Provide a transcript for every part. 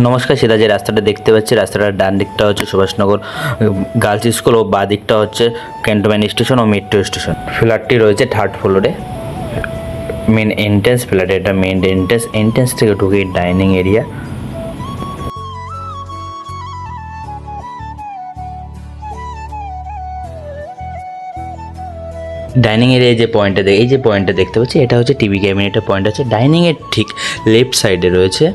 নমস্কার, সেটা যে রাস্তাটা দেখতে পাচ্ছি, রাস্তাটার ডান দিকটা হচ্ছে সুভাষনগর গার্লস স্কুল ও বাঁ দিকটা হচ্ছে ক্যান্টনমেন্ট স্টেশন ও মেট্রো স্টেশন। ফ্ল্যাটটি রয়েছে থার্ড ফ্লোরে। মেন এন্ট্রেন্স ফ্ল্যাট, এটা মেন এন্ট্রেন্স থেকে ঢুকে ডাইনিং এরিয়া। ডাইনিং এরিয়ায় যে পয়েন্টটা এই যে পয়েন্টটা দেখতে পাচ্ছি, এটা হচ্ছে টিভি ক্যাবিনেটের পয়েন্ট আছে। ডাইনিংয়ের ঠিক লেফট সাইডে রয়েছে,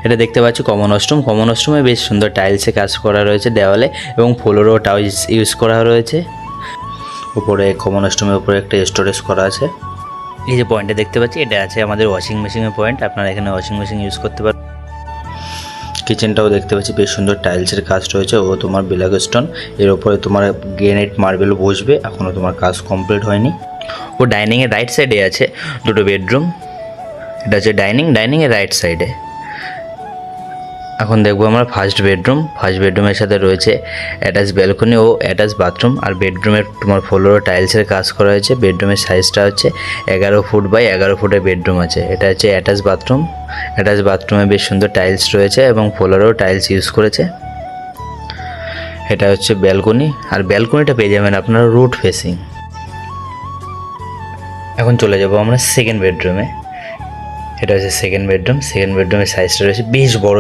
এটা দেখতে পাচ্ছি কমন ওয়াশরুম। কমন ওয়াশরুমে বেশ সুন্দর টাইলসে কাজ করা রয়েছে দেওয়ালে, এবং ফ্লোরেও টাইলস ইউজ করা রয়েছে। উপরে কমন ওয়াশরুমের উপরে একটা স্টোরেজ করা আছে। এই যে পয়েন্টটা দেখতে পাচ্ছি, এটা আছে আমাদের ওয়াশিং মেশিনের পয়েন্ট। আপনারা এখানে ওয়াশিং মেশিন ইউজ করতে পারেন। কিচেনটাও দেখতে পাচ্ছি বেশ সুন্দর টাইলসের কাজ রয়েছে ও তোমার ব্ল্যাক স্টোন, এর উপরে তোমার গ্রেনাইট মার্বেল বসবে, এখনও তোমার কাজ কমপ্লিট হয়নি। ও ডাইনিংয়ের রাইট সাইডে আছে দুটো বেডরুম। এটা হচ্ছে ডাইনিংয়ের রাইট সাইডে। এখন দেখবো আমরা ফার্স্ট বেডরুমের সাথে রয়েছে অ্যাটাচ ব্যালকনি ও অ্যাটাচ বাথরুম। আর বেডরুমের তোমার ফ্লোরে টাইলসের কাজ করা হয়েছে। বেডরুমের সাইজটা হচ্ছে 11 ফুট বাই 11 ফুটের বেডরুম আছে। এটা হচ্ছে অ্যাটাচ বাথরুমে বেশ সুন্দর টাইলস রয়েছে এবং ফ্লোরেও টাইলস ইউজ করেছে। এটা হচ্ছে ব্যালকনি, আর ব্যালকনিটা পেয়ে যাবেন আপনারা রুট ফেসিং। এখন চলে যাব আমরা সেকেন্ড বেডরুমে। এটা হচ্ছে সেকেন্ড বেডরুমের সাইজটা রয়েছে বেশ বড়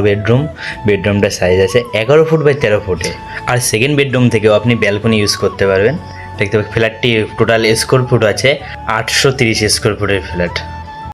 বেডরুমটার সাইজ আছে 11 ফুট বাই 13 ফুটে। আর সেকেন্ড বেডরুম থেকেও আপনি ব্যালকনি ইউজ করতে পারবেন। দেখতে পাচ্ছি ফ্ল্যাটটি টোটাল স্কোয়ার ফুট আছে 830 স্কোয়ার ফুটের ফ্ল্যাট।